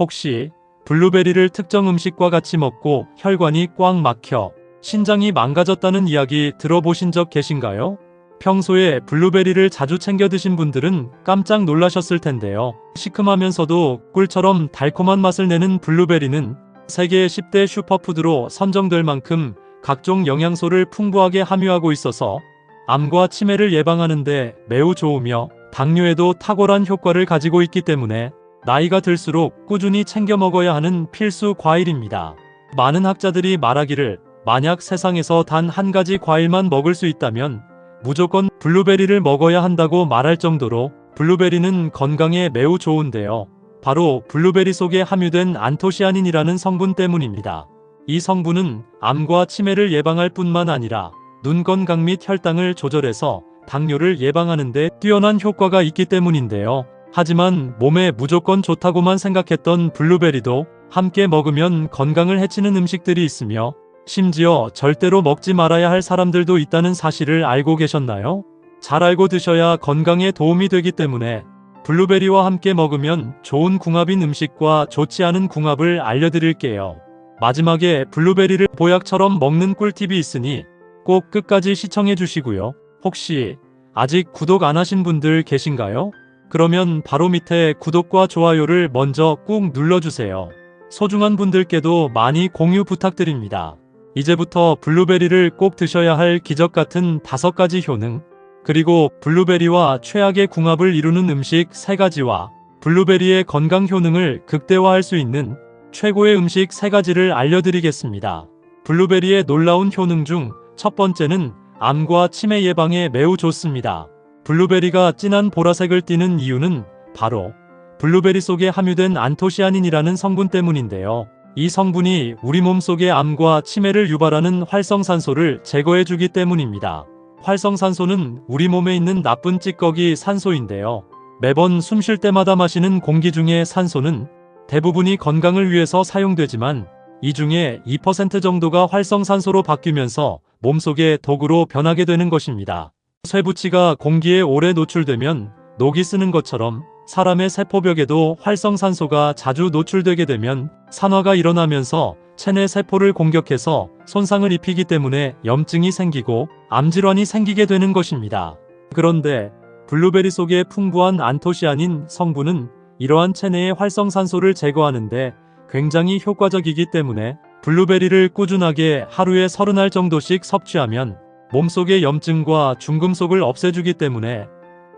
혹시 블루베리를 특정 음식과 같이 먹고 혈관이 꽉 막혀 신장이 망가졌다는 이야기 들어보신 적 계신가요? 평소에 블루베리를 자주 챙겨 드신 분들은 깜짝 놀라셨을 텐데요. 시큼하면서도 꿀처럼 달콤한 맛을 내는 블루베리는 세계 10대 슈퍼푸드로 선정될 만큼 각종 영양소를 풍부하게 함유하고 있어서 암과 치매를 예방하는 데 매우 좋으며 당뇨에도 탁월한 효과를 가지고 있기 때문에 나이가 들수록 꾸준히 챙겨 먹어야 하는 필수 과일입니다. 많은 학자들이 말하기를 만약 세상에서 단 한 가지 과일만 먹을 수 있다면 무조건 블루베리를 먹어야 한다고 말할 정도로 블루베리는 건강에 매우 좋은데요. 바로 블루베리 속에 함유된 안토시아닌이라는 성분 때문입니다. 이 성분은 암과 치매를 예방할 뿐만 아니라 눈 건강 및 혈당을 조절해서 당뇨를 예방하는 데 뛰어난 효과가 있기 때문인데요. 하지만 몸에 무조건 좋다고만 생각했던 블루베리도 함께 먹으면 건강을 해치는 음식들이 있으며 심지어 절대로 먹지 말아야 할 사람들도 있다는 사실을 알고 계셨나요? 잘 알고 드셔야 건강에 도움이 되기 때문에 블루베리와 함께 먹으면 좋은 궁합인 음식과 좋지 않은 궁합을 알려드릴게요. 마지막에 블루베리를 보약처럼 먹는 꿀팁이 있으니 꼭 끝까지 시청해 주시고요. 혹시 아직 구독 안 하신 분들 계신가요? 그러면 바로 밑에 구독과 좋아요를 먼저 꾹 눌러주세요. 소중한 분들께도 많이 공유 부탁드립니다. 이제부터 블루베리를 꼭 드셔야 할 기적 같은 5가지 효능, 그리고 블루베리와 최악의 궁합을 이루는 음식 3가지와 블루베리의 건강 효능을 극대화할 수 있는 최고의 음식 3가지를 알려드리겠습니다. 블루베리의 놀라운 효능 중 첫 번째는 암과 치매 예방에 매우 좋습니다. 블루베리가 진한 보라색을 띠는 이유는 바로 블루베리 속에 함유된 안토시아닌이라는 성분 때문인데요. 이 성분이 우리 몸 속의 암과 치매를 유발하는 활성산소를 제거해주기 때문입니다. 활성산소는 우리 몸에 있는 나쁜 찌꺼기 산소인데요. 매번 숨 쉴 때마다 마시는 공기 중의 산소는 대부분이 건강을 위해서 사용되지만 이 중에 2% 정도가 활성산소로 바뀌면서 몸속의 독으로 변하게 되는 것입니다. 쇠붙이가 공기에 오래 노출되면 녹이 쓰는 것처럼 사람의 세포벽에도 활성산소가 자주 노출되게 되면 산화가 일어나면서 체내 세포를 공격해서 손상을 입히기 때문에 염증이 생기고 암질환이 생기게 되는 것입니다. 그런데 블루베리 속에 풍부한 안토시아닌 성분은 이러한 체내의 활성산소를 제거하는데 굉장히 효과적이기 때문에 블루베리를 꾸준하게 하루에 30알 정도씩 섭취하면 몸속의 염증과 중금속을 없애주기 때문에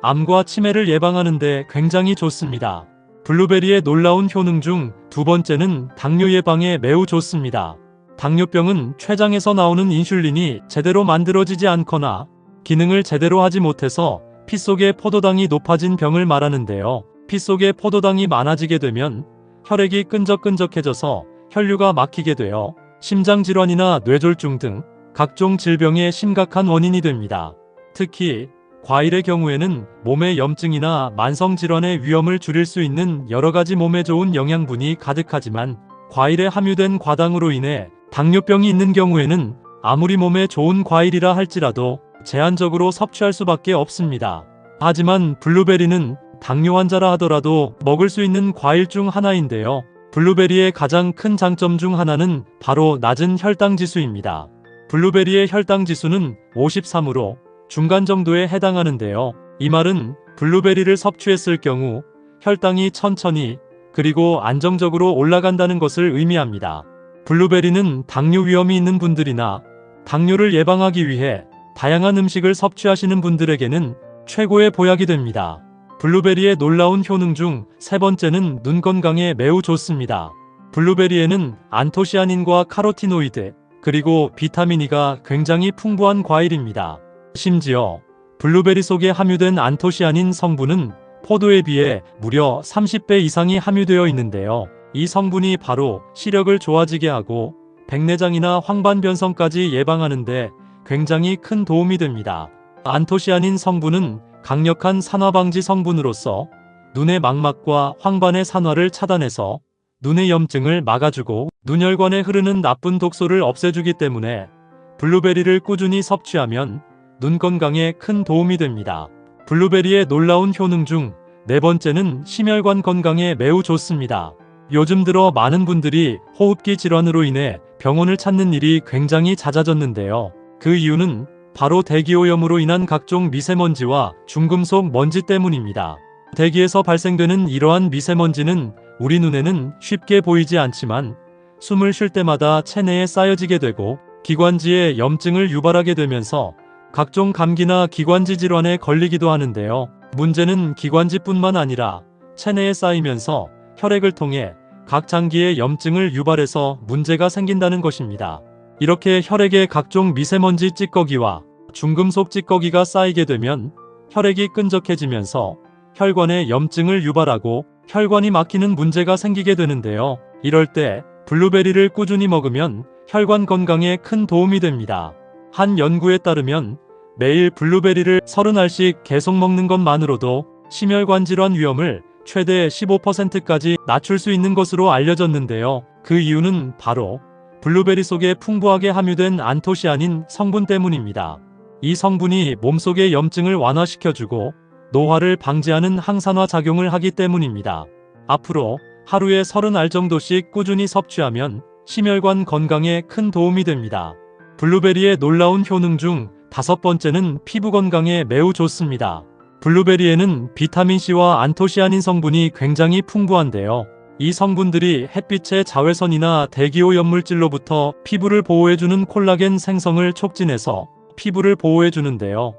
암과 치매를 예방하는 데 굉장히 좋습니다. 블루베리의 놀라운 효능 중 2번째는 당뇨 예방에 매우 좋습니다. 당뇨병은 췌장에서 나오는 인슐린이 제대로 만들어지지 않거나 기능을 제대로 하지 못해서 피 속의 포도당이 높아진 병을 말하는데요. 피 속에 포도당이 많아지게 되면 혈액이 끈적끈적해져서 혈류가 막히게 되어 심장질환이나 뇌졸중 등 각종 질병의 심각한 원인이 됩니다. 특히 과일의 경우에는 몸의 염증이나 만성질환의 위험을 줄일 수 있는 여러가지 몸에 좋은 영양분이 가득하지만 과일에 함유된 과당으로 인해 당뇨병이 있는 경우에는 아무리 몸에 좋은 과일이라 할지라도 제한적으로 섭취할 수밖에 없습니다. 하지만 블루베리는 당뇨 환자라 하더라도 먹을 수 있는 과일 중 하나인데요. 블루베리의 가장 큰 장점 중 하나는 바로 낮은 혈당 지수입니다. 블루베리의 혈당 지수는 53으로 중간 정도에 해당하는데요. 이 말은 블루베리를 섭취했을 경우 혈당이 천천히 그리고 안정적으로 올라간다는 것을 의미합니다. 블루베리는 당뇨 위험이 있는 분들이나 당뇨를 예방하기 위해 다양한 음식을 섭취하시는 분들에게는 최고의 보약이 됩니다. 블루베리의 놀라운 효능 중 3번째는 눈 건강에 매우 좋습니다. 블루베리에는 안토시아닌과 카로티노이드 그리고 비타민 E가 굉장히 풍부한 과일입니다. 심지어 블루베리 속에 함유된 안토시아닌 성분은 포도에 비해 무려 30배 이상이 함유되어 있는데요. 이 성분이 바로 시력을 좋아지게 하고 백내장이나 황반변성까지 예방하는 데 굉장히 큰 도움이 됩니다. 안토시아닌 성분은 강력한 산화방지 성분으로서 눈의 망막과 황반의 산화를 차단해서 눈의 염증을 막아주고 눈혈관에 흐르는 나쁜 독소를 없애주기 때문에 블루베리를 꾸준히 섭취하면 눈 건강에 큰 도움이 됩니다. 블루베리의 놀라운 효능 중 4번째는 심혈관 건강에 매우 좋습니다. 요즘 들어 많은 분들이 호흡기 질환으로 인해 병원을 찾는 일이 굉장히 잦아졌는데요. 그 이유는 바로 대기오염으로 인한 각종 미세먼지와 중금속 먼지 때문입니다. 대기에서 발생되는 이러한 미세먼지는 우리 눈에는 쉽게 보이지 않지만 숨을 쉴 때마다 체내에 쌓여지게 되고 기관지에 염증을 유발하게 되면서 각종 감기나 기관지 질환에 걸리기도 하는데요. 문제는 기관지뿐만 아니라 체내에 쌓이면서 혈액을 통해 각 장기에 염증을 유발해서 문제가 생긴다는 것입니다. 이렇게 혈액에 각종 미세먼지 찌꺼기와 중금속 찌꺼기가 쌓이게 되면 혈액이 끈적해지면서 혈관에 염증을 유발하고 혈관이 막히는 문제가 생기게 되는데요. 이럴 때 블루베리를 꾸준히 먹으면 혈관 건강에 큰 도움이 됩니다. 한 연구에 따르면 매일 블루베리를 30알씩 계속 먹는 것만으로도 심혈관 질환 위험을 최대 15%까지 낮출 수 있는 것으로 알려졌는데요. 그 이유는 바로 블루베리 속에 풍부하게 함유된 안토시아닌 성분 때문입니다. 이 성분이 몸속의 염증을 완화시켜주고 노화를 방지하는 항산화 작용을 하기 때문입니다. 앞으로 하루에 30알 정도씩 꾸준히 섭취하면 심혈관 건강에 큰 도움이 됩니다. 블루베리의 놀라운 효능 중 5번째는 피부 건강에 매우 좋습니다. 블루베리에는 비타민C와 안토시아닌 성분이 굉장히 풍부한데요. 이 성분들이 햇빛의 자외선이나 대기오염 물질로부터 피부를 보호해주는 콜라겐 생성을 촉진해서 피부를 보호해주는데요.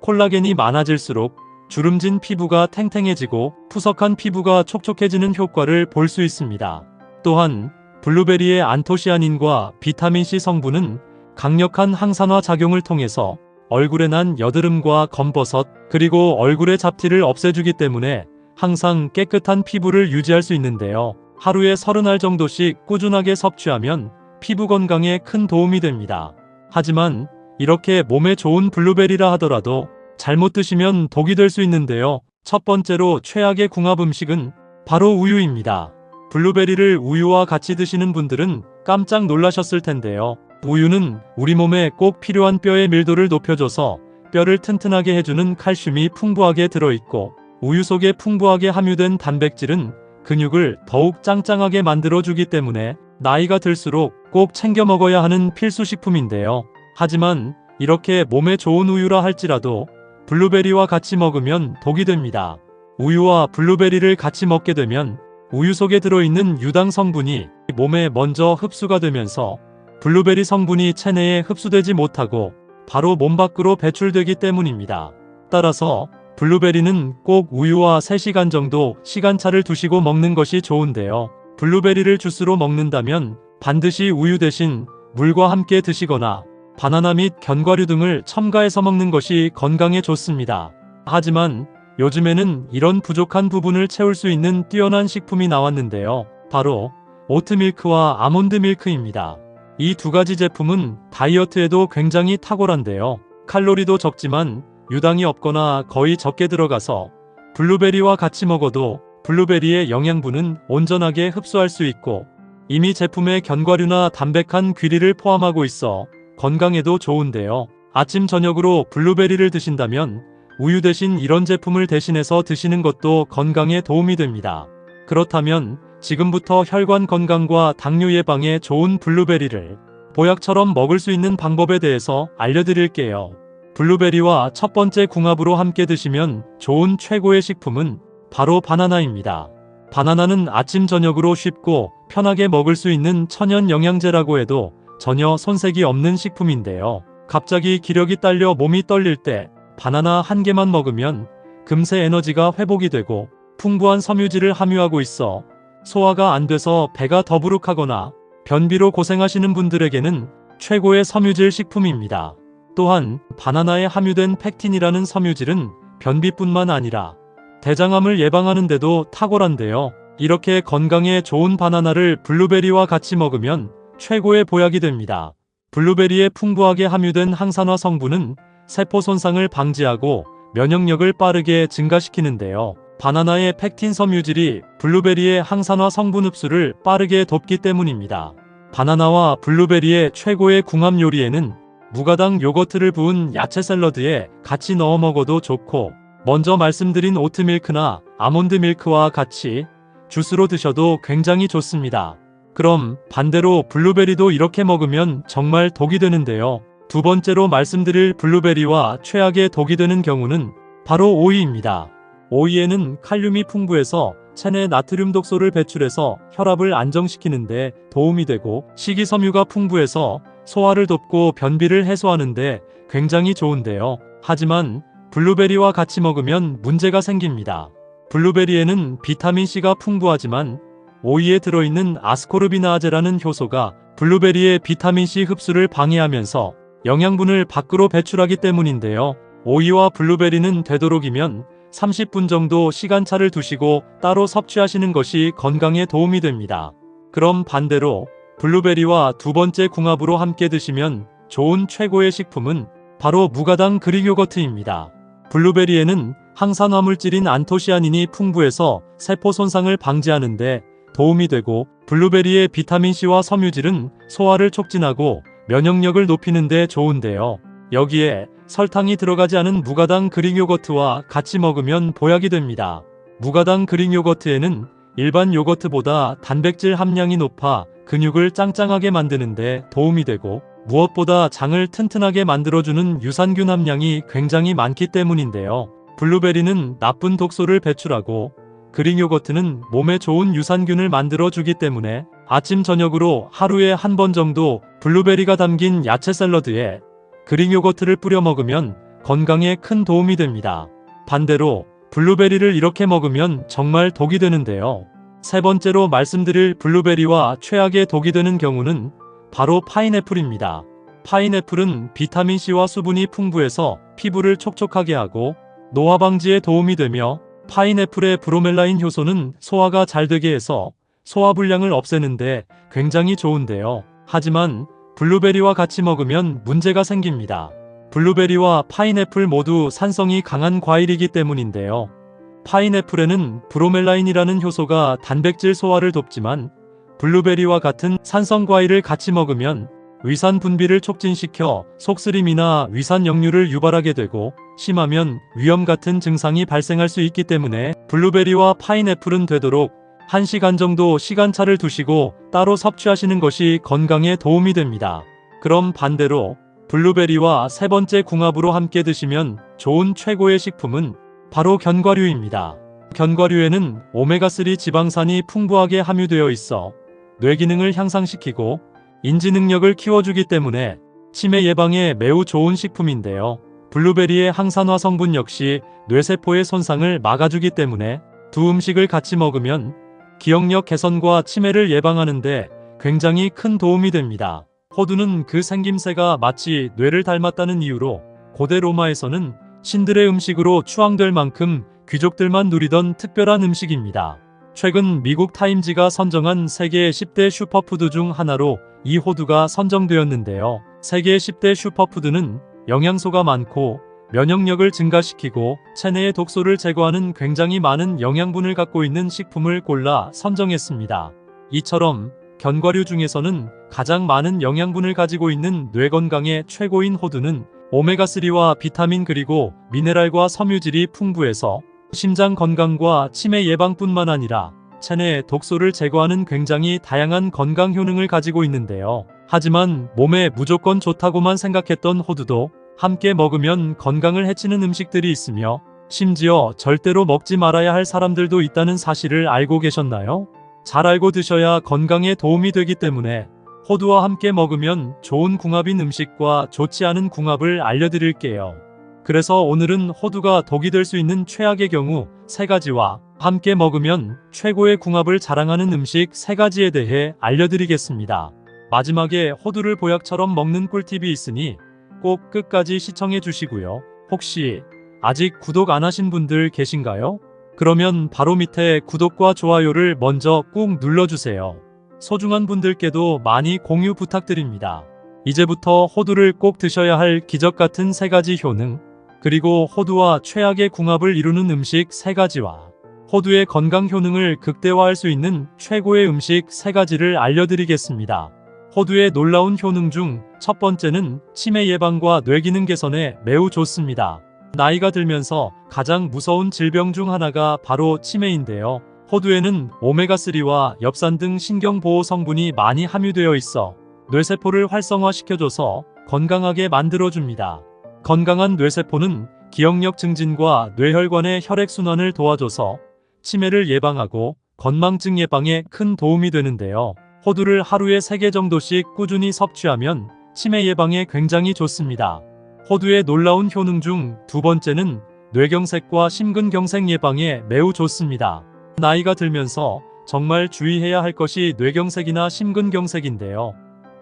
콜라겐이 많아질수록 주름진 피부가 탱탱해지고 푸석한 피부가 촉촉해지는 효과를 볼 수 있습니다. 또한 블루베리의 안토시아닌과 비타민C 성분은 강력한 항산화 작용을 통해서 얼굴에 난 여드름과 검버섯 그리고 얼굴의 잡티를 없애주기 때문에 항상 깨끗한 피부를 유지할 수 있는데요. 하루에 30알 정도씩 꾸준하게 섭취하면 피부 건강에 큰 도움이 됩니다. 하지만 이렇게 몸에 좋은 블루베리라 하더라도 잘못 드시면 독이 될 수 있는데요. 첫 번째로 최악의 궁합 음식은 바로 우유입니다. 블루베리를 우유와 같이 드시는 분들은 깜짝 놀라셨을 텐데요. 우유는 우리 몸에 꼭 필요한 뼈의 밀도를 높여줘서 뼈를 튼튼하게 해주는 칼슘이 풍부하게 들어있고 우유 속에 풍부하게 함유된 단백질은 근육을 더욱 짱짱하게 만들어주기 때문에 나이가 들수록 꼭 챙겨 먹어야 하는 필수식품인데요. 하지만 이렇게 몸에 좋은 우유라 할지라도 블루베리와 같이 먹으면 독이 됩니다. 우유와 블루베리를 같이 먹게 되면 우유 속에 들어있는 유당 성분이 몸에 먼저 흡수가 되면서 블루베리 성분이 체내에 흡수되지 못하고 바로 몸 밖으로 배출되기 때문입니다. 따라서 블루베리는 꼭 우유와 3시간 정도 시간차를 두시고 먹는 것이 좋은데요. 블루베리를 주스로 먹는다면 반드시 우유 대신 물과 함께 드시거나 바나나 및 견과류 등을 첨가해서 먹는 것이 건강에 좋습니다. 하지만 요즘에는 이런 부족한 부분을 채울 수 있는 뛰어난 식품이 나왔는데요. 바로 오트밀크와 아몬드 밀크입니다. 이 두 가지 제품은 다이어트에도 굉장히 탁월한데요. 칼로리도 적지만 유당이 없거나 거의 적게 들어가서 블루베리와 같이 먹어도 블루베리의 영양분은 온전하게 흡수할 수 있고 이미 제품에 견과류나 담백한 귀리를 포함하고 있어 건강에도 좋은데요. 아침 저녁으로 블루베리를 드신다면 우유 대신 이런 제품을 대신해서 드시는 것도 건강에 도움이 됩니다. 그렇다면 지금부터 혈관 건강과 당뇨 예방에 좋은 블루베리를 보약처럼 먹을 수 있는 방법에 대해서 알려드릴게요. 블루베리와 첫 번째 궁합으로 함께 드시면 좋은 최고의 식품은 바로 바나나입니다. 바나나는 아침 저녁으로 쉽고 편하게 먹을 수 있는 천연 영양제라고 해도 전혀 손색이 없는 식품인데요. 갑자기 기력이 딸려 몸이 떨릴 때 바나나 한 개만 먹으면 금세 에너지가 회복이 되고 풍부한 섬유질을 함유하고 있어 소화가 안 돼서 배가 더부룩하거나 변비로 고생하시는 분들에게는 최고의 섬유질 식품입니다. 또한 바나나에 함유된 팩틴이라는 섬유질은 변비뿐만 아니라 대장암을 예방하는 데도 탁월한데요. 이렇게 건강에 좋은 바나나를 블루베리와 같이 먹으면 최고의 보약이 됩니다. 블루베리에 풍부하게 함유된 항산화 성분은 세포 손상을 방지하고 면역력을 빠르게 증가시키는데요. 바나나의 팩틴 섬유질이 블루베리의 항산화 성분 흡수를 빠르게 돕기 때문입니다. 바나나와 블루베리의 최고의 궁합 요리에는 무가당 요거트를 부은 야채 샐러드에 같이 넣어 먹어도 좋고 먼저 말씀드린 오트밀크나 아몬드 밀크와 같이 주스로 드셔도 굉장히 좋습니다. 그럼 반대로 블루베리도 이렇게 먹으면 정말 독이 되는데요. 두 번째로 말씀드릴 블루베리와 최악의 독이 되는 경우는 바로 오이입니다. 오이에는 칼륨이 풍부해서 체내 나트륨 독소를 배출해서 혈압을 안정시키는 데 도움이 되고, 식이섬유가 풍부해서 소화를 돕고 변비를 해소하는 데 굉장히 좋은데요. 하지만 블루베리와 같이 먹으면 문제가 생깁니다. 블루베리에는 비타민C가 풍부하지만 오이에 들어있는 아스코르비나아제라는 효소가 블루베리의 비타민C 흡수를 방해하면서 영양분을 밖으로 배출하기 때문인데요. 오이와 블루베리는 되도록이면 30분 정도 시간차를 두시고 따로 섭취하시는 것이 건강에 도움이 됩니다. 그럼 반대로 블루베리와 두 번째 궁합으로 함께 드시면 좋은 최고의 식품은 바로 무가당 그릭 요거트입니다. 블루베리에는 항산화 물질인 안토시아닌이 풍부해서 세포 손상을 방지하는 데 도움이 되고, 블루베리의 비타민C와 섬유질은 소화를 촉진하고 면역력을 높이는 데 좋은데요. 여기에 설탕이 들어가지 않은 무가당 그릭 요거트와 같이 먹으면 보약이 됩니다. 무가당 그릭 요거트에는 일반 요거트보다 단백질 함량이 높아 근육을 짱짱하게 만드는 데 도움이 되고, 무엇보다 장을 튼튼하게 만들어주는 유산균 함량이 굉장히 많기 때문인데요. 블루베리는 나쁜 독소를 배출하고 그릭 요거트는 몸에 좋은 유산균을 만들어주기 때문에 아침 저녁으로 하루에 한 번 정도 블루베리가 담긴 야채 샐러드에 그릭 요거트를 뿌려 먹으면 건강에 큰 도움이 됩니다. 반대로 블루베리를 이렇게 먹으면 정말 독이 되는데요. 세 번째로 말씀드릴 블루베리와 최악의 독이 되는 경우는 바로 파인애플입니다. 파인애플은 비타민C와 수분이 풍부해서 피부를 촉촉하게 하고 노화 방지에 도움이 되며, 파인애플의 브로멜라인 효소는 소화가 잘 되게 해서 소화불량을 없애는데 굉장히 좋은데요. 하지만 블루베리와 같이 먹으면 문제가 생깁니다. 블루베리와 파인애플 모두 산성이 강한 과일이기 때문인데요. 파인애플에는 브로멜라인이라는 효소가 단백질 소화를 돕지만, 블루베리와 같은 산성 과일을 같이 먹으면 위산 분비를 촉진시켜 속쓰림이나 위산 역류를 유발하게 되고, 심하면 위염 같은 증상이 발생할 수 있기 때문에 블루베리와 파인애플은 되도록 1시간 정도 시간차를 두시고 따로 섭취하시는 것이 건강에 도움이 됩니다. 그럼 반대로 블루베리와 세 번째 궁합으로 함께 드시면 좋은 최고의 식품은 바로 견과류입니다. 견과류에는 오메가3 지방산이 풍부하게 함유되어 있어 뇌 기능을 향상시키고 인지 능력을 키워주기 때문에 치매 예방에 매우 좋은 식품인데요. 블루베리의 항산화 성분 역시 뇌세포의 손상을 막아주기 때문에 두 음식을 같이 먹으면 기억력 개선과 치매를 예방하는 데 굉장히 큰 도움이 됩니다. 호두는 그 생김새가 마치 뇌를 닮았다는 이유로 고대 로마에서는 신들의 음식으로 추앙될 만큼 귀족들만 누리던 특별한 음식입니다. 최근 미국 타임지가 선정한 세계 10대 슈퍼푸드 중 하나로 이 호두가 선정되었는데요. 세계 10대 슈퍼푸드는 영양소가 많고 면역력을 증가시키고 체내의 독소를 제거하는 굉장히 많은 영양분을 갖고 있는 식품을 골라 선정했습니다. 이처럼 견과류 중에서는 가장 많은 영양분을 가지고 있는 뇌 건강에 최고인 호두는 오메가3와 비타민 그리고 미네랄과 섬유질이 풍부해서 심장 건강과 치매 예방뿐만 아니라 체내 독소를 제거하는 굉장히 다양한 건강 효능을 가지고 있는데요. 하지만 몸에 무조건 좋다고만 생각했던 호두도 함께 먹으면 건강을 해치는 음식들이 있으며, 심지어 절대로 먹지 말아야 할 사람들도 있다는 사실을 알고 계셨나요? 잘 알고 드셔야 건강에 도움이 되기 때문에 호두와 함께 먹으면 좋은 궁합인 음식과 좋지 않은 궁합을 알려드릴게요. 그래서 오늘은 호두가 독이 될 수 있는 최악의 경우 3가지와 함께 먹으면 최고의 궁합을 자랑하는 음식 3가지에 대해 알려드리겠습니다. 마지막에 호두를 보약처럼 먹는 꿀팁이 있으니 꼭 끝까지 시청해 주시고요. 혹시 아직 구독 안 하신 분들 계신가요? 그러면 바로 밑에 구독과 좋아요를 먼저 꾹 눌러주세요. 소중한 분들께도 많이 공유 부탁드립니다. 이제부터 호두를 꼭 드셔야 할 기적 같은 3가지 효능, 그리고 호두와 최악의 궁합을 이루는 음식 3가지와 호두의 건강 효능을 극대화할 수 있는 최고의 음식 3가지를 알려드리겠습니다. 호두의 놀라운 효능 중 첫 번째는 치매 예방과 뇌기능 개선에 매우 좋습니다. 나이가 들면서 가장 무서운 질병 중 하나가 바로 치매인데요. 호두에는 오메가3와 엽산 등 신경보호 성분이 많이 함유되어 있어 뇌세포를 활성화시켜줘서 건강하게 만들어줍니다. 건강한 뇌세포는 기억력 증진과 뇌혈관의 혈액순환을 도와줘서 치매를 예방하고 건망증 예방에 큰 도움이 되는데요. 호두를 하루에 3개 정도씩 꾸준히 섭취하면 치매 예방에 굉장히 좋습니다. 호두의 놀라운 효능 중 두 번째는 뇌경색과 심근경색 예방에 매우 좋습니다. 나이가 들면서 정말 주의해야 할 것이 뇌경색이나 심근경색인데요.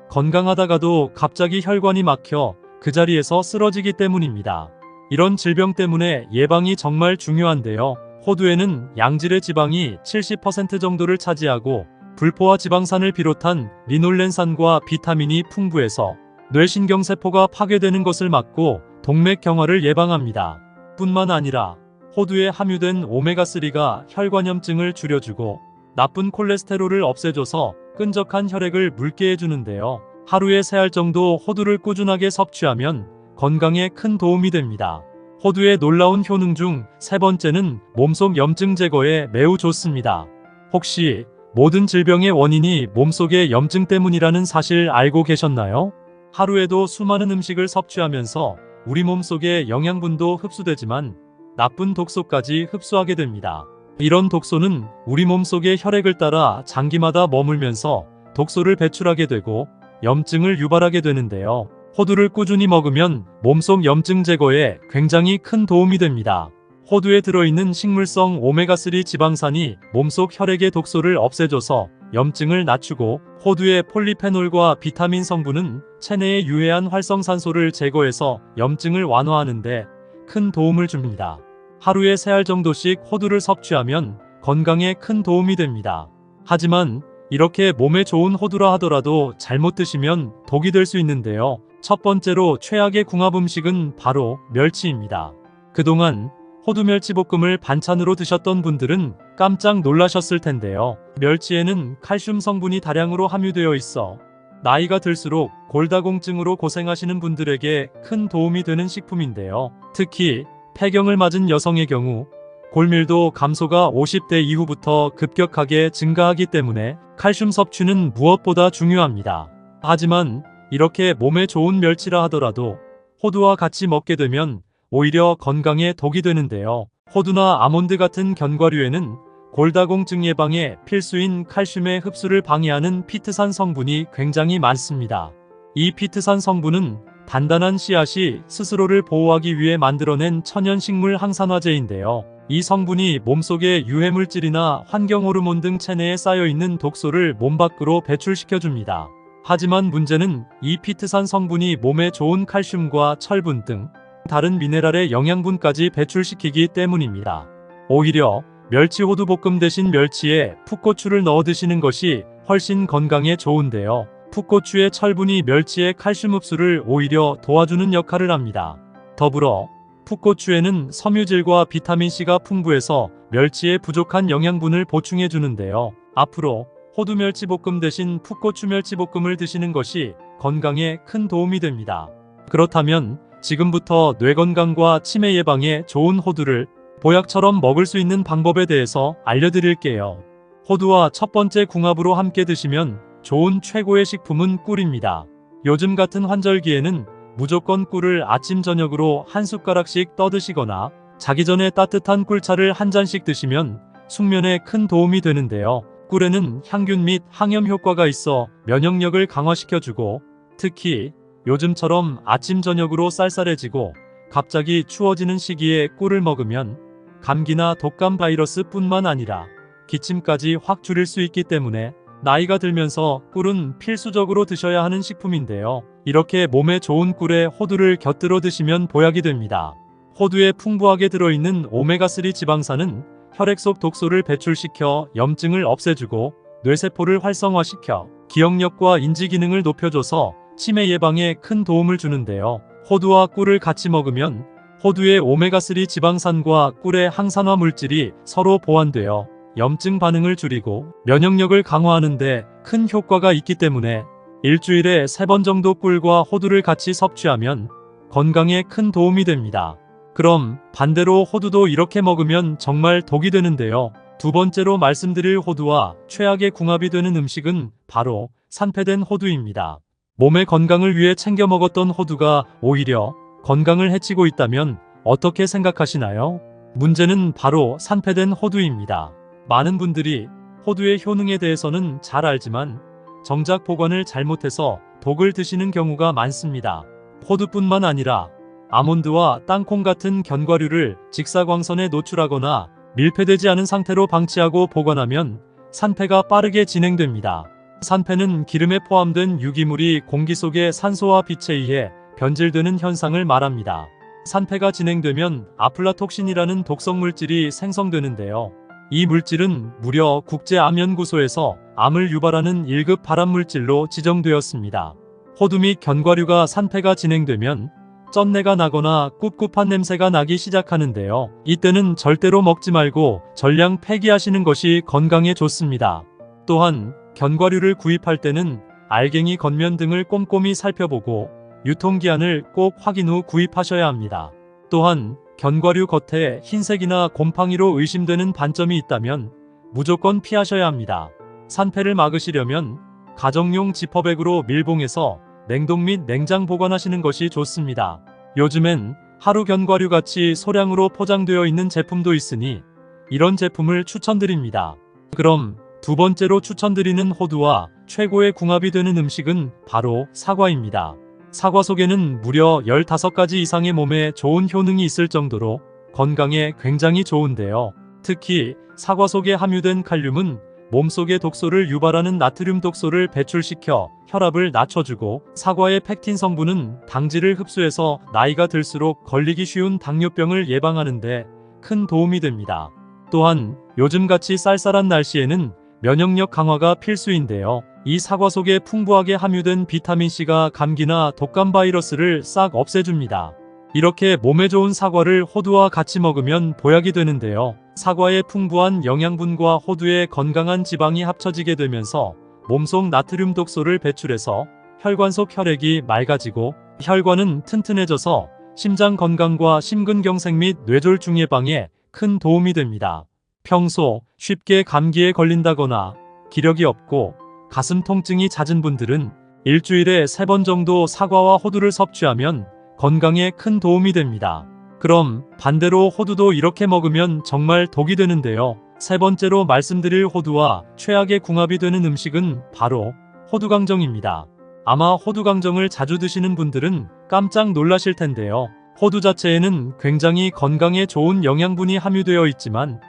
건강하다가도 갑자기 혈관이 막혀 그 자리에서 쓰러지기 때문입니다. 이런 질병 때문에 예방이 정말 중요한데요. 호두에는 양질의 지방이 70% 정도를 차지하고 불포화 지방산을 비롯한 리놀렌산과 비타민이 풍부해서 뇌신경세포가 파괴되는 것을 막고 동맥경화를 예방합니다. 뿐만 아니라 호두에 함유된 오메가3가 혈관염증을 줄여주고 나쁜 콜레스테롤을 없애줘서 끈적한 혈액을 묽게 해주는데요. 하루에 3알 정도 호두를 꾸준하게 섭취하면 건강에 큰 도움이 됩니다. 호두의 놀라운 효능 중 세 번째는 몸속 염증 제거에 매우 좋습니다. 혹시 모든 질병의 원인이 몸속의 염증 때문이라는 사실 알고 계셨나요? 하루에도 수많은 음식을 섭취하면서 우리 몸속의 영양분도 흡수되지만 나쁜 독소까지 흡수하게 됩니다. 이런 독소는 우리 몸속의 혈액을 따라 장기마다 머물면서 독소를 배출하게 되고 염증을 유발하게 되는데요. 호두를 꾸준히 먹으면 몸속 염증 제거에 굉장히 큰 도움이 됩니다. 호두에 들어있는 식물성 오메가3 지방산이 몸속 혈액의 독소를 없애줘서 염증을 낮추고 호두의 폴리페놀과 비타민 성분은 체내의 유해한 활성산소를 제거해서 염증을 완화하는데 큰 도움을 줍니다. 하루에 3알 정도씩 호두를 섭취하면 건강에 큰 도움이 됩니다. 하지만 이렇게 몸에 좋은 호두라 하더라도 잘못 드시면 독이 될 수 있는데요. 첫 번째로 최악의 궁합 음식은 바로 멸치입니다. 그동안 호두 멸치볶음을 반찬으로 드셨던 분들은 깜짝 놀라셨을 텐데요. 멸치에는 칼슘 성분이 다량으로 함유되어 있어 나이가 들수록 골다공증으로 고생하시는 분들에게 큰 도움이 되는 식품인데요. 특히 폐경을 맞은 여성의 경우 골밀도 감소가 50대 이후부터 급격하게 증가하기 때문에 칼슘 섭취는 무엇보다 중요합니다. 하지만 이렇게 몸에 좋은 멸치라 하더라도 호두와 같이 먹게 되면 오히려 건강에 독이 되는데요. 호두나 아몬드 같은 견과류에는 골다공증 예방에 필수인 칼슘의 흡수를 방해하는 피트산 성분이 굉장히 많습니다. 이 피트산 성분은 단단한 씨앗이 스스로를 보호하기 위해 만들어낸 천연식물 항산화제인데요. 이 성분이 몸속의 유해물질이나 환경호르몬 등 체내에 쌓여있는 독소를 몸 밖으로 배출시켜줍니다. 하지만 문제는 이 피트산 성분이 몸에 좋은 칼슘과 철분 등 다른 미네랄의 영양분까지 배출시키기 때문입니다. 오히려 멸치 호두 볶음 대신 멸치에 풋고추를 넣어 드시는 것이 훨씬 건강에 좋은데요. 풋고추의 철분이 멸치의 칼슘 흡수를 오히려 도와주는 역할을 합니다. 더불어 풋고추에는 섬유질과 비타민C가 풍부해서 멸치의 부족한 영양분을 보충해 주는데요. 앞으로 호두 멸치볶음 대신 풋고추 멸치볶음을 드시는 것이 건강에 큰 도움이 됩니다. 그렇다면 지금부터 뇌 건강과 치매 예방에 좋은 호두를 보약처럼 먹을 수 있는 방법에 대해서 알려드릴게요. 호두와 첫 번째 궁합으로 함께 드시면 좋은 최고의 식품은 꿀입니다. 요즘 같은 환절기에는 무조건 꿀을 아침 저녁으로 한 숟가락씩 떠드시거나 자기 전에 따뜻한 꿀차를 한 잔씩 드시면 숙면에 큰 도움이 되는데요. 꿀에는 향균 및 항염 효과가 있어 면역력을 강화시켜주고 특히 요즘처럼 아침 저녁으로 쌀쌀해지고 갑자기 추워지는 시기에 꿀을 먹으면 감기나 독감 바이러스 뿐만 아니라 기침까지 확 줄일 수 있기 때문에 나이가 들면서 꿀은 필수적으로 드셔야 하는 식품인데요. 이렇게 몸에 좋은 꿀에 호두를 곁들여 드시면 보약이 됩니다. 호두에 풍부하게 들어있는 오메가3 지방산은 혈액 속 독소를 배출시켜 염증을 없애주고 뇌세포를 활성화시켜 기억력과 인지 기능을 높여줘서 치매 예방에 큰 도움을 주는데요. 호두와 꿀을 같이 먹으면 호두의 오메가3 지방산과 꿀의 항산화 물질이 서로 보완되어 염증 반응을 줄이고 면역력을 강화하는 데 큰 효과가 있기 때문에 일주일에 3번 정도 꿀과 호두를 같이 섭취하면 건강에 큰 도움이 됩니다. 그럼 반대로 호두도 이렇게 먹으면 정말 독이 되는데요. 두 번째로 말씀드릴 호두와 최악의 궁합이 되는 음식은 바로 산패된 호두입니다. 몸의 건강을 위해 챙겨 먹었던 호두가 오히려 건강을 해치고 있다면 어떻게 생각하시나요? 문제는 바로 산패된 호두입니다. 많은 분들이 호두의 효능에 대해서는 잘 알지만 정작 보관을 잘못해서 독을 드시는 경우가 많습니다. 호두뿐만 아니라 아몬드와 땅콩 같은 견과류를 직사광선에 노출하거나 밀폐되지 않은 상태로 방치하고 보관하면 산패가 빠르게 진행됩니다. 산패는 기름에 포함된 유기물이 공기 속의 산소와 빛에 의해 변질되는 현상을 말합니다. 산패가 진행되면 아플라톡신이라는 독성 물질이 생성되는데요. 이 물질은 무려 국제암연구소에서 암을 유발하는 1급 발암물질로 지정되었습니다. 호두 및 견과류가 산패가 진행되면 쩐내가 나거나 꿉꿉한 냄새가 나기 시작하는데요. 이때는 절대로 먹지 말고 전량 폐기하시는 것이 건강에 좋습니다. 또한 견과류를 구입할 때는 알갱이 겉면 등을 꼼꼼히 살펴보고 유통기한을 꼭 확인 후 구입하셔야 합니다. 또한 견과류 겉에 흰색이나 곰팡이로 의심되는 반점이 있다면 무조건 피하셔야 합니다. 산패를 막으시려면 가정용 지퍼백으로 밀봉해서 냉동 및 냉장 보관하시는 것이 좋습니다. 요즘엔 하루 견과류같이 소량으로 포장되어 있는 제품도 있으니 이런 제품을 추천드립니다. 그럼 두 번째로 추천드리는 호두와 최고의 궁합이 되는 음식은 바로 사과입니다. 사과 속에는 무려 15가지 이상의 몸에 좋은 효능이 있을 정도로 건강에 굉장히 좋은데요. 특히 사과 속에 함유된 칼륨은 몸속의 독소를 유발하는 나트륨 독소를 배출시켜 혈압을 낮춰주고, 사과의 펙틴 성분은 당질을 흡수해서 나이가 들수록 걸리기 쉬운 당뇨병을 예방하는 데 큰 도움이 됩니다. 또한 요즘같이 쌀쌀한 날씨에는 면역력 강화가 필수인데요. 이 사과 속에 풍부하게 함유된 비타민C가 감기나 독감 바이러스를 싹 없애줍니다. 이렇게 몸에 좋은 사과를 호두와 같이 먹으면 보약이 되는데요. 사과의 풍부한 영양분과 호두의 건강한 지방이 합쳐지게 되면서 몸속 나트륨 독소를 배출해서 혈관 속 혈액이 맑아지고 혈관은 튼튼해져서 심장 건강과 심근경색 및 뇌졸중 예방에 큰 도움이 됩니다. 평소 쉽게 감기에 걸린다거나 기력이 없고 가슴 통증이 잦은 분들은 일주일에 3번 정도 사과와 호두를 섭취하면 건강에 큰 도움이 됩니다. 그럼 반대로 호두도 이렇게 먹으면 정말 독이 되는데요. 세 번째로 말씀드릴 호두와 최악의 궁합이 되는 음식은 바로 호두강정입니다. 아마 호두강정을 자주 드시는 분들은 깜짝 놀라실 텐데요. 호두 자체에는 굉장히 건강에 좋은 영양분이 함유되어 있지만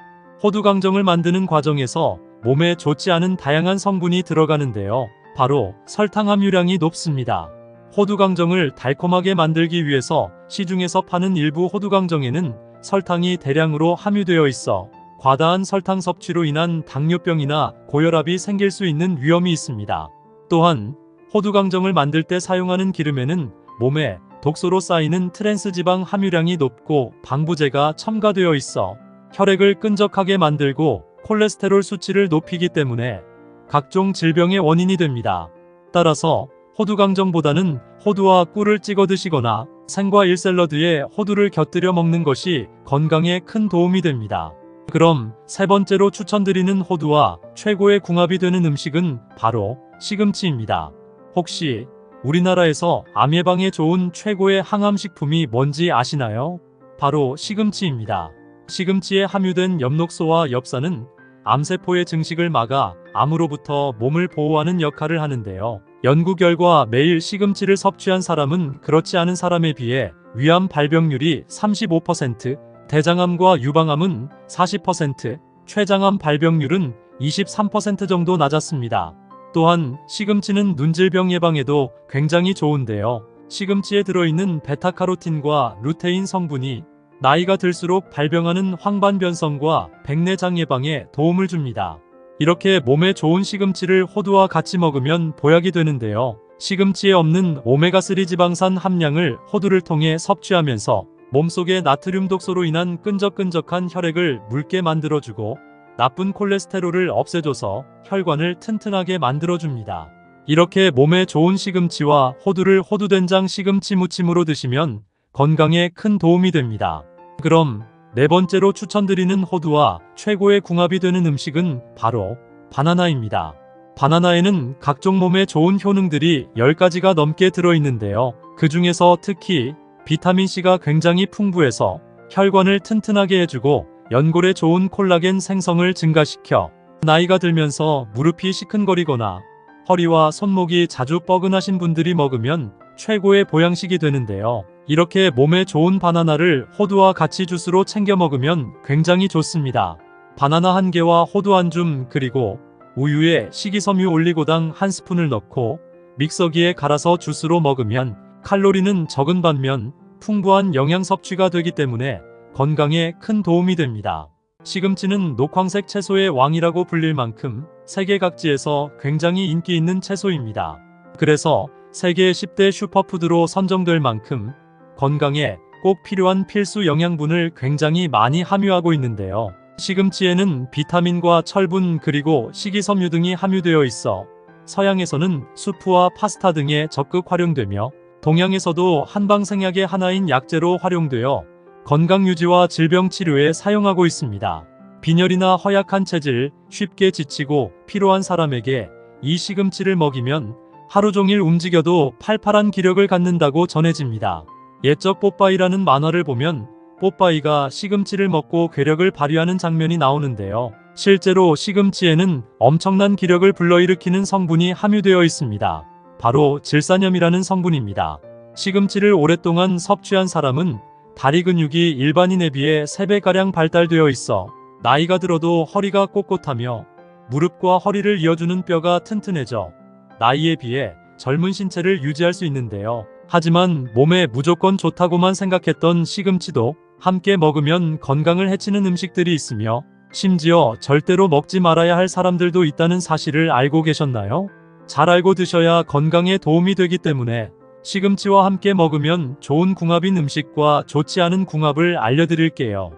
호두강정을 만드는 과정에서 몸에 좋지 않은 다양한 성분이 들어가는데요. 바로 설탕 함유량이 높습니다. 호두강정을 달콤하게 만들기 위해서 시중에서 파는 일부 호두강정에는 설탕이 대량으로 함유되어 있어 과다한 설탕 섭취로 인한 당뇨병이나 고혈압이 생길 수 있는 위험이 있습니다. 또한 호두강정을 만들 때 사용하는 기름에는 몸에 독소로 쌓이는 트랜스지방 함유량이 높고 방부제가 첨가되어 있어 혈액을 끈적하게 만들고 콜레스테롤 수치를 높이기 때문에 각종 질병의 원인이 됩니다. 따라서 호두강정보다는 호두와 꿀을 찍어 드시거나 생과일 샐러드에 호두를 곁들여 먹는 것이 건강에 큰 도움이 됩니다. 그럼 세 번째로 추천드리는 호두와 최고의 궁합이 되는 음식은 바로 시금치입니다. 혹시 우리나라에서 암 예방에 좋은 최고의 항암식품이 뭔지 아시나요? 바로 시금치입니다. 시금치에 함유된 엽록소와 엽산은 암세포의 증식을 막아 암으로부터 몸을 보호하는 역할을 하는데요. 연구 결과 매일 시금치를 섭취한 사람은 그렇지 않은 사람에 비해 위암 발병률이 35%, 대장암과 유방암은 40%, 췌장암 발병률은 23% 정도 낮았습니다. 또한 시금치는 눈질병 예방에도 굉장히 좋은데요. 시금치에 들어있는 베타카로틴과 루테인 성분이 나이가 들수록 발병하는 황반변성과 백내장 예방에 도움을 줍니다. 이렇게 몸에 좋은 시금치를 호두와 같이 먹으면 보약이 되는데요. 시금치에 없는 오메가3 지방산 함량을 호두를 통해 섭취하면서 몸속의 나트륨 독소로 인한 끈적끈적한 혈액을 묽게 만들어주고 나쁜 콜레스테롤을 없애줘서 혈관을 튼튼하게 만들어줍니다. 이렇게 몸에 좋은 시금치와 호두를 호두된장 시금치 무침으로 드시면 건강에 큰 도움이 됩니다. 그럼 네 번째로 추천드리는 호두와 최고의 궁합이 되는 음식은 바로 바나나입니다. 바나나에는 각종 몸에 좋은 효능들이 10가지가 넘게 들어있는데요. 그 중에서 특히 비타민C가 굉장히 풍부해서 혈관을 튼튼하게 해주고 연골에 좋은 콜라겐 생성을 증가시켜 나이가 들면서 무릎이 시큰거리거나 허리와 손목이 자주 뻐근하신 분들이 먹으면 최고의 보양식이 되는데요. 이렇게 몸에 좋은 바나나를 호두와 같이 주스로 챙겨 먹으면 굉장히 좋습니다. 바나나 1개와 호두 1줌 그리고 우유에 식이섬유 올리고당 1스푼을 넣고 믹서기에 갈아서 주스로 먹으면 칼로리는 적은 반면 풍부한 영양 섭취가 되기 때문에 건강에 큰 도움이 됩니다. 시금치는 녹황색 채소의 왕이라고 불릴 만큼 세계 각지에서 굉장히 인기 있는 채소입니다. 그래서 세계 10대 슈퍼푸드로 선정될 만큼 건강에 꼭 필요한 필수 영양분을 굉장히 많이 함유하고 있는데요. 시금치에는 비타민과 철분 그리고 식이섬유 등이 함유되어 있어 서양에서는 수프와 파스타 등에 적극 활용되며 동양에서도 한방생약의 하나인 약재로 활용되어 건강유지와 질병치료에 사용하고 있습니다. 빈혈이나 허약한 체질, 쉽게 지치고 피로한 사람에게 이 시금치를 먹이면 하루 종일 움직여도 팔팔한 기력을 갖는다고 전해집니다. 옛적 뽀빠이라는 만화를 보면 뽀빠이가 시금치를 먹고 괴력을 발휘하는 장면이 나오는데요. 실제로 시금치에는 엄청난 기력을 불러일으키는 성분이 함유되어 있습니다. 바로 질산염이라는 성분입니다. 시금치를 오랫동안 섭취한 사람은 다리 근육이 일반인에 비해 3배가량 발달되어 있어 나이가 들어도 허리가 꼿꼿하며 무릎과 허리를 이어주는 뼈가 튼튼해져 나이에 비해 젊은 신체를 유지할 수 있는데요. 하지만 몸에 무조건 좋다고만 생각했던 시금치도 함께 먹으면 건강을 해치는 음식들이 있으며 심지어 절대로 먹지 말아야 할 사람들도 있다는 사실을 알고 계셨나요? 잘 알고 드셔야 건강에 도움이 되기 때문에 시금치와 함께 먹으면 좋은 궁합인 음식과 좋지 않은 궁합을 알려드릴게요.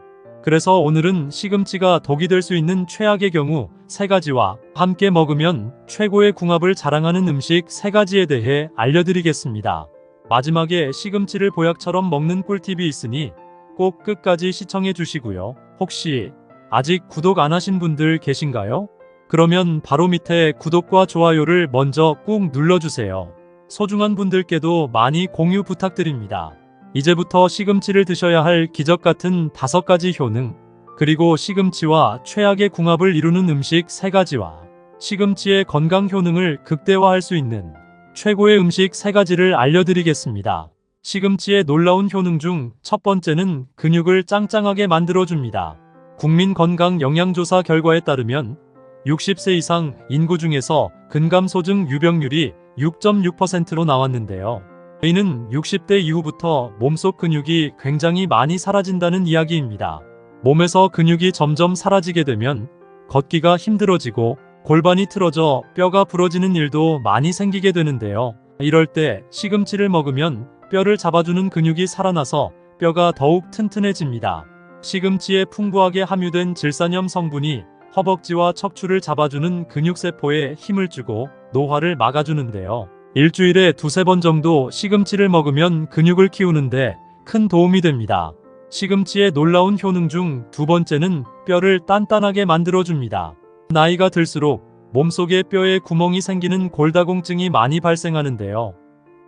그래서 오늘은 시금치가 독이 될 수 있는 최악의 경우 3가지와 함께 먹으면 최고의 궁합을 자랑하는 음식 3가지에 대해 알려드리겠습니다. 마지막에 시금치를 보약처럼 먹는 꿀팁이 있으니 꼭 끝까지 시청해 주시고요. 혹시 아직 구독 안 하신 분들 계신가요? 그러면 바로 밑에 구독과 좋아요를 먼저 꾹 눌러주세요. 소중한 분들께도 많이 공유 부탁드립니다. 이제부터 시금치를 드셔야 할 기적같은 5가지 효능, 그리고 시금치와 최악의 궁합을 이루는 음식 3가지와 시금치의 건강 효능을 극대화할 수 있는 최고의 음식 3가지를 알려드리겠습니다. 시금치의 놀라운 효능 중 첫 번째는 근육을 짱짱하게 만들어줍니다. 국민건강영양조사 결과에 따르면 60세 이상 인구 중에서 근감소증 유병률이 6.6%로 나왔는데요. 이는 60대 이후부터 몸속 근육이 굉장히 많이 사라진다는 이야기입니다. 몸에서 근육이 점점 사라지게 되면 걷기가 힘들어지고 골반이 틀어져 뼈가 부러지는 일도 많이 생기게 되는데요. 이럴 때 시금치를 먹으면 뼈를 잡아주는 근육이 살아나서 뼈가 더욱 튼튼해집니다. 시금치에 풍부하게 함유된 질산염 성분이 허벅지와 척추를 잡아주는 근육세포에 힘을 주고 노화를 막아주는데요. 일주일에 2-3번 정도 시금치를 먹으면 근육을 키우는데 큰 도움이 됩니다. 시금치의 놀라운 효능 중 2번째는 뼈를 단단하게 만들어줍니다. 나이가 들수록 몸속에 뼈에 구멍이 생기는 골다공증이 많이 발생하는데요.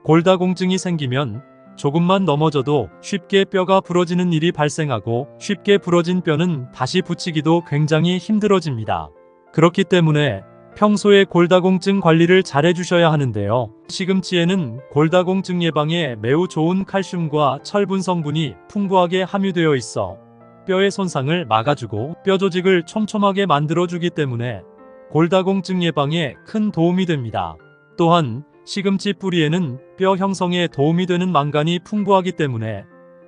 골다공증이 생기면 조금만 넘어져도 쉽게 뼈가 부러지는 일이 발생하고 쉽게 부러진 뼈는 다시 붙이기도 굉장히 힘들어집니다. 그렇기 때문에 평소에 골다공증 관리를 잘 해주셔야 하는데요. 시금치에는 골다공증 예방에 매우 좋은 칼슘과 철분 성분이 풍부하게 함유되어 있어 뼈의 손상을 막아주고 뼈 조직을 촘촘하게 만들어주기 때문에 골다공증 예방에 큰 도움이 됩니다. 또한 시금치 뿌리에는 뼈 형성에 도움이 되는 망간이 풍부하기 때문에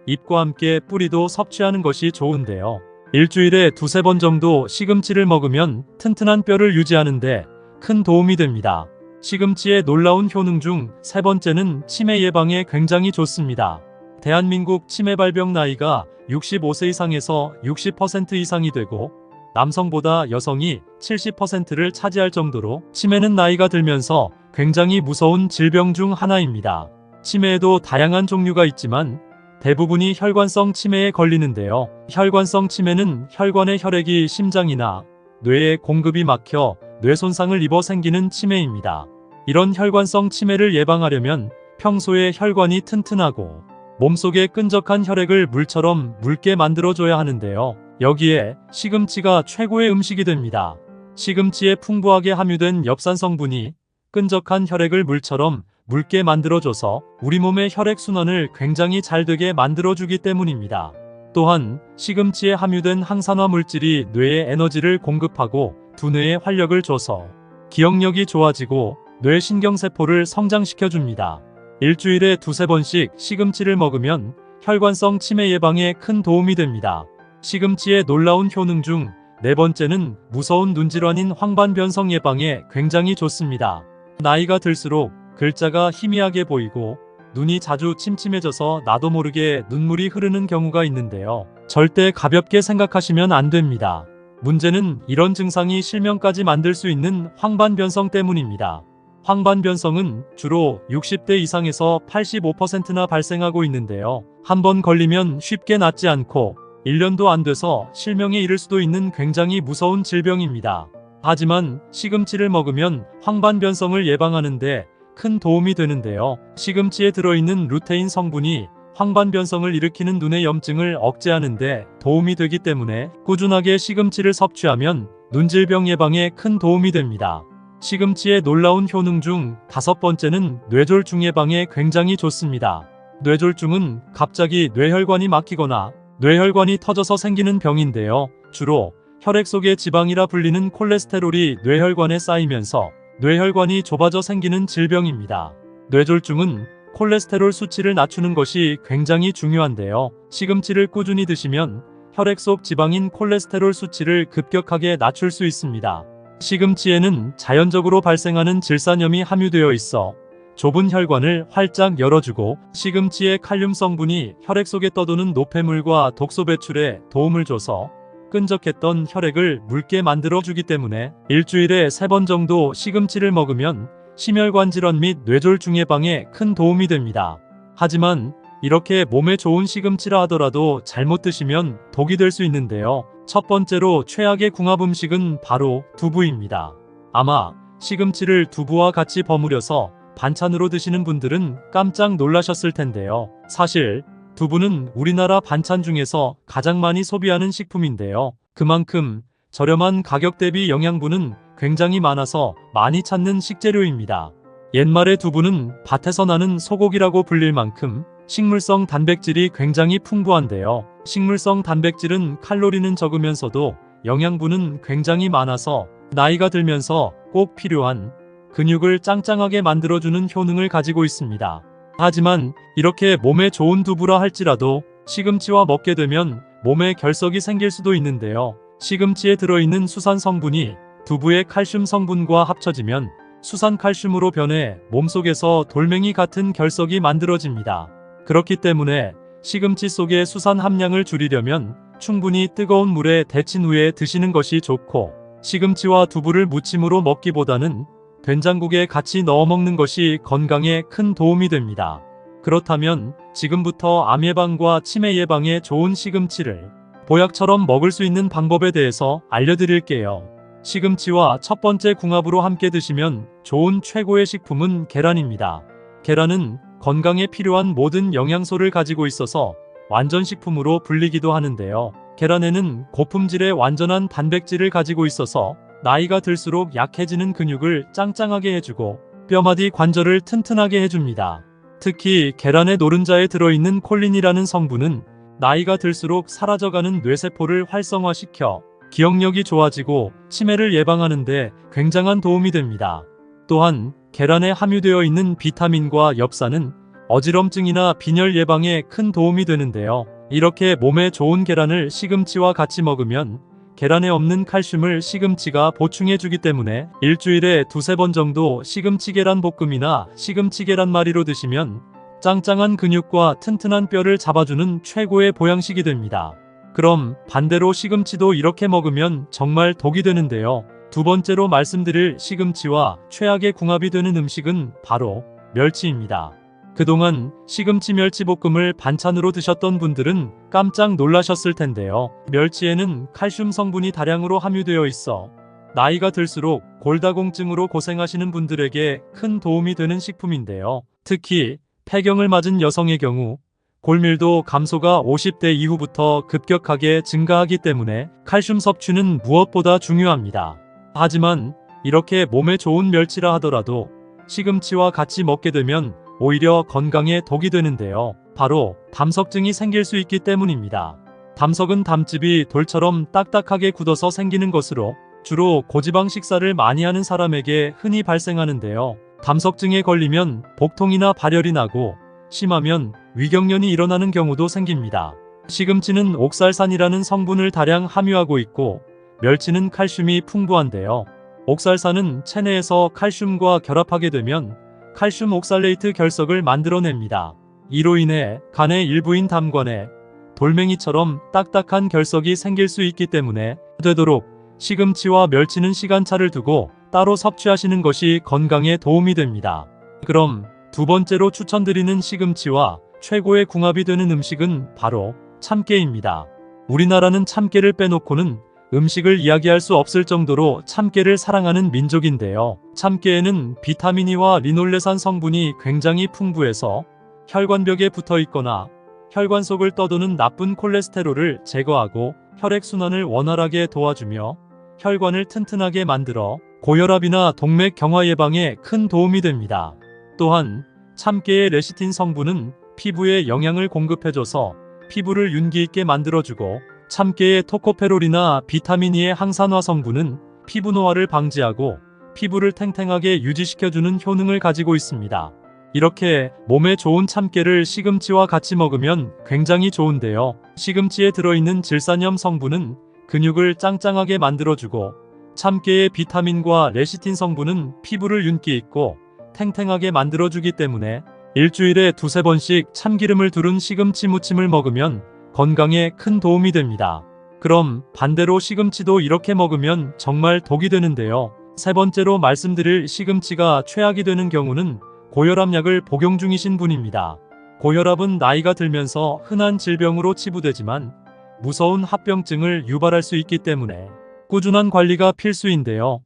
잎과 함께 뿌리도 섭취하는 것이 좋은데요. 일주일에 2-3번 정도 시금치를 먹으면 튼튼한 뼈를 유지하는데 큰 도움이 됩니다. 시금치의 놀라운 효능 중 3번째는 치매 예방에 굉장히 좋습니다. 대한민국 치매 발병 나이가 65세 이상에서 60% 이상이 되고 남성보다 여성이 70%를 차지할 정도로 치매는 나이가 들면서 굉장히 무서운 질병 중 하나입니다. 치매에도 다양한 종류가 있지만 대부분이 혈관성 치매에 걸리는데요. 혈관성 치매는 혈관의 혈액이 심장이나 뇌에 공급이 막혀 뇌 손상을 입어 생기는 치매입니다. 이런 혈관성 치매를 예방하려면 평소에 혈관이 튼튼하고 몸속에 끈적한 혈액을 물처럼 묽게 만들어줘야 하는데요. 여기에 시금치가 최고의 음식이 됩니다. 시금치에 풍부하게 함유된 엽산 성분이 끈적한 혈액을 물처럼 묽게 만들어줘서 우리 몸의 혈액순환을 굉장히 잘 되게 만들어주기 때문입니다. 또한 시금치에 함유된 항산화 물질이 뇌에 에너지를 공급하고 두뇌에 활력을 줘서 기억력이 좋아지고 뇌 신경세포를 성장시켜줍니다. 일주일에 두세 번씩 시금치를 먹으면 혈관성 치매 예방에 큰 도움이 됩니다. 시금치의 놀라운 효능 중 네 번째는 무서운 눈질환인 황반변성 예방에 굉장히 좋습니다. 나이가 들수록 글자가 희미하게 보이고 눈이 자주 침침해져서 나도 모르게 눈물이 흐르는 경우가 있는데요. 절대 가볍게 생각하시면 안 됩니다. 문제는 이런 증상이 실명까지 만들 수 있는 황반변성 때문입니다. 황반변성은 주로 60대 이상에서 85%나 발생하고 있는데요. 한번 걸리면 쉽게 낫지 않고 1년도 안 돼서 실명에 이를 수도 있는 굉장히 무서운 질병입니다. 하지만 시금치를 먹으면 황반변성을 예방하는데 큰 도움이 되는데요. 시금치에 들어있는 루테인 성분이 황반변성을 일으키는 눈의 염증을 억제하는 데 도움이 되기 때문에 꾸준하게 시금치를 섭취하면 눈질병 예방에 큰 도움이 됩니다. 시금치의 놀라운 효능 중 다섯 번째는 뇌졸중 예방에 굉장히 좋습니다. 뇌졸중은 갑자기 뇌혈관이 막히거나 뇌혈관이 터져서 생기는 병인데요. 주로 혈액 속의 지방이라 불리는 콜레스테롤이 뇌혈관에 쌓이면서 뇌혈관이 좁아져 생기는 질병입니다. 뇌졸중은 콜레스테롤 수치를 낮추는 것이 굉장히 중요한데요. 시금치를 꾸준히 드시면 혈액 속 지방인 콜레스테롤 수치를 급격하게 낮출 수 있습니다. 시금치에는 자연적으로 발생하는 질산염이 함유되어 있어 좁은 혈관을 활짝 열어주고 시금치의 칼륨 성분이 혈액 속에 떠도는 노폐물과 독소 배출에 도움을 줘서 끈적했던 혈액을 묽게 만들어주기 때문에 일주일에 3번 정도 시금치를 먹으면 심혈관 질환 및 뇌졸중 예방에 큰 도움이 됩니다. 하지만 이렇게 몸에 좋은 시금치라 하더라도 잘못 드시면 독이 될 수 있는데요. 첫 번째로 최악의 궁합 음식은 바로 두부입니다. 아마 시금치를 두부와 같이 버무려서 반찬으로 드시는 분들은 깜짝 놀라셨을 텐데요. 사실 두부는 우리나라 반찬 중에서 가장 많이 소비하는 식품인데요. 그만큼 저렴한 가격 대비 영양분은 굉장히 많아서 많이 찾는 식재료입니다. 옛말에 두부는 밭에서 나는 소고기라고 불릴 만큼 식물성 단백질이 굉장히 풍부한데요. 식물성 단백질은 칼로리는 적으면서도 영양분은 굉장히 많아서 나이가 들면서 꼭 필요한 근육을 짱짱하게 만들어주는 효능을 가지고 있습니다. 하지만 이렇게 몸에 좋은 두부라 할지라도 시금치와 먹게 되면 몸에 결석이 생길 수도 있는데요. 시금치에 들어있는 수산 성분이 두부의 칼슘 성분과 합쳐지면 수산칼슘으로 변해 몸속에서 돌멩이 같은 결석이 만들어집니다. 그렇기 때문에 시금치 속의 수산 함량을 줄이려면 충분히 뜨거운 물에 데친 후에 드시는 것이 좋고 시금치와 두부를 무침으로 먹기보다는 된장국에 같이 넣어 먹는 것이 건강에 큰 도움이 됩니다. 그렇다면 지금부터 암 예방과 치매 예방에 좋은 시금치를 보약처럼 먹을 수 있는 방법에 대해서 알려드릴게요. 시금치와 첫 번째 궁합으로 함께 드시면 좋은 최고의 식품은 계란입니다. 계란은 건강에 필요한 모든 영양소를 가지고 있어서 완전식품으로 불리기도 하는데요. 계란에는 고품질의 완전한 단백질을 가지고 있어서 나이가 들수록 약해지는 근육을 짱짱하게 해주고 뼈마디 관절을 튼튼하게 해줍니다. 특히 계란의 노른자에 들어있는 콜린이라는 성분은 나이가 들수록 사라져가는 뇌세포를 활성화시켜 기억력이 좋아지고 치매를 예방하는 데 굉장한 도움이 됩니다. 또한 계란에 함유되어 있는 비타민과 엽산은 어지럼증이나 빈혈 예방에 큰 도움이 되는데요. 이렇게 몸에 좋은 계란을 시금치와 같이 먹으면 계란에 없는 칼슘을 시금치가 보충해주기 때문에 일주일에 두세 번 정도 시금치 계란 볶음이나 시금치 계란말이로 드시면 짱짱한 근육과 튼튼한 뼈를 잡아주는 최고의 보양식이 됩니다. 그럼 반대로 시금치도 이렇게 먹으면 정말 독이 되는데요. 두 번째로 말씀드릴 시금치와 최악의 궁합이 되는 음식은 바로 멸치입니다. 그동안 시금치 멸치볶음을 반찬으로 드셨던 분들은 깜짝 놀라셨을 텐데요. 멸치에는 칼슘 성분이 다량으로 함유되어 있어 나이가 들수록 골다공증으로 고생하시는 분들에게 큰 도움이 되는 식품인데요. 특히 폐경을 맞은 여성의 경우 골밀도 감소가 50대 이후부터 급격하게 증가하기 때문에 칼슘 섭취는 무엇보다 중요합니다. 하지만 이렇게 몸에 좋은 멸치라 하더라도 시금치와 같이 먹게 되면 오히려 건강에 독이 되는데요. 바로 담석증이 생길 수 있기 때문입니다. 담석은 담즙이 돌처럼 딱딱하게 굳어서 생기는 것으로 주로 고지방 식사를 많이 하는 사람에게 흔히 발생하는데요. 담석증에 걸리면 복통이나 발열이 나고 심하면 위경련이 일어나는 경우도 생깁니다. 시금치는 옥살산이라는 성분을 다량 함유하고 있고 멸치는 칼슘이 풍부한데요. 옥살산은 체내에서 칼슘과 결합하게 되면 칼슘 옥살레이트 결석을 만들어냅니다. 이로 인해 간의 일부인 담관에 돌멩이처럼 딱딱한 결석이 생길 수 있기 때문에 되도록 시금치와 멸치는 시간차를 두고 따로 섭취하시는 것이 건강에 도움이 됩니다. 그럼 두 번째로 추천드리는 시금치와 최고의 궁합이 되는 음식은 바로 참깨입니다. 우리나라는 참깨를 빼놓고는 음식을 이야기할 수 없을 정도로 참깨를 사랑하는 민족인데요. 참깨에는 비타민 E와 리놀레산 성분이 굉장히 풍부해서 혈관벽에 붙어 있거나 혈관 속을 떠도는 나쁜 콜레스테롤을 제거하고 혈액순환을 원활하게 도와주며 혈관을 튼튼하게 만들어 고혈압이나 동맥 경화 예방에 큰 도움이 됩니다. 또한 참깨의 레시틴 성분은 피부에 영양을 공급해줘서 피부를 윤기 있게 만들어주고 참깨의 토코페롤이나 비타민 E의 항산화 성분은 피부 노화를 방지하고 피부를 탱탱하게 유지시켜주는 효능을 가지고 있습니다. 이렇게 몸에 좋은 참깨를 시금치와 같이 먹으면 굉장히 좋은데요. 시금치에 들어있는 질산염 성분은 근육을 짱짱하게 만들어주고 참깨의 비타민과 레시틴 성분은 피부를 윤기 있고 탱탱하게 만들어주기 때문에 일주일에 두세 번씩 참기름을 두른 시금치 무침을 먹으면 건강에 큰 도움이 됩니다. 그럼 반대로 시금치도 이렇게 먹으면 정말 독이 되는데요. 세 번째로 말씀드릴 시금치가 최악이 되는 경우는 고혈압약을 복용 중이신 분입니다. 고혈압은 나이가 들면서 흔한 질병으로 치부되지만 무서운 합병증을 유발할 수 있기 때문에 꾸준한 관리가 필수인데요.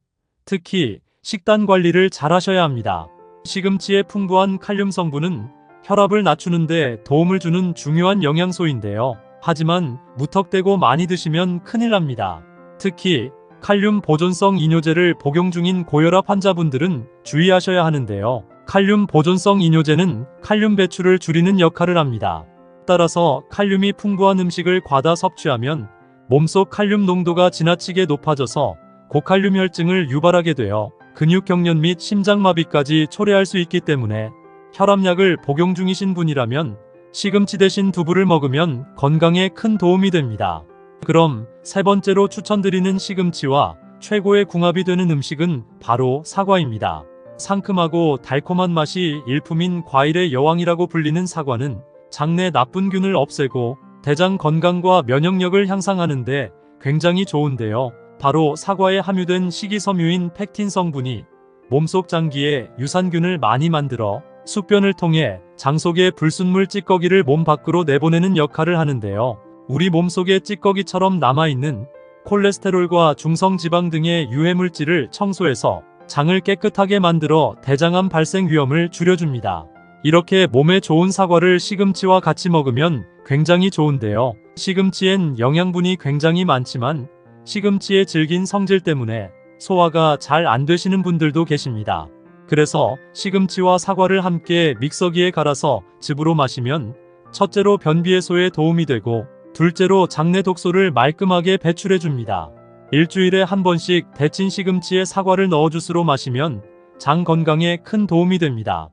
특히 식단 관리를 잘 하셔야 합니다. 시금치의 풍부한 칼륨 성분은 혈압을 낮추는데 도움을 주는 중요한 영양소인데요. 하지만 무턱대고 많이 드시면 큰일 납니다. 특히 칼륨 보존성 이뇨제를 복용 중인 고혈압 환자분들은 주의하셔야 하는데요. 칼륨 보존성 이뇨제는 칼륨 배출을 줄이는 역할을 합니다. 따라서 칼륨이 풍부한 음식을 과다 섭취하면 몸속 칼륨 농도가 지나치게 높아져서 고칼륨 혈증을 유발하게 되어 근육경련 및 심장마비까지 초래할 수 있기 때문에 혈압약을 복용 중이신 분이라면 시금치 대신 두부를 먹으면 건강에 큰 도움이 됩니다. 그럼 세 번째로 추천드리는 시금치와 최고의 궁합이 되는 음식은 바로 사과입니다. 상큼하고 달콤한 맛이 일품인 과일의 여왕이라고 불리는 사과는 장내 나쁜 균을 없애고 대장 건강과 면역력을 향상하는 데 굉장히 좋은데요. 바로 사과에 함유된 식이섬유인 팩틴 성분이 몸속 장기에 유산균을 많이 만들어 숙변을 통해 장 속의 불순물 찌꺼기를 몸 밖으로 내보내는 역할을 하는데요. 우리 몸속에 찌꺼기처럼 남아있는 콜레스테롤과 중성지방 등의 유해물질을 청소해서 장을 깨끗하게 만들어 대장암 발생 위험을 줄여줍니다. 이렇게 몸에 좋은 사과를 시금치와 같이 먹으면 굉장히 좋은데요. 시금치엔 영양분이 굉장히 많지만 시금치의 질긴 성질 때문에 소화가 잘 안 되시는 분들도 계십니다. 그래서 시금치와 사과를 함께 믹서기에 갈아서 즙으로 마시면 첫째로 변비 해소에 도움이 되고 둘째로 장내 독소를 말끔하게 배출해줍니다. 일주일에 한 번씩 데친 시금치에 사과를 넣어 주스로 마시면 장 건강에 큰 도움이 됩니다.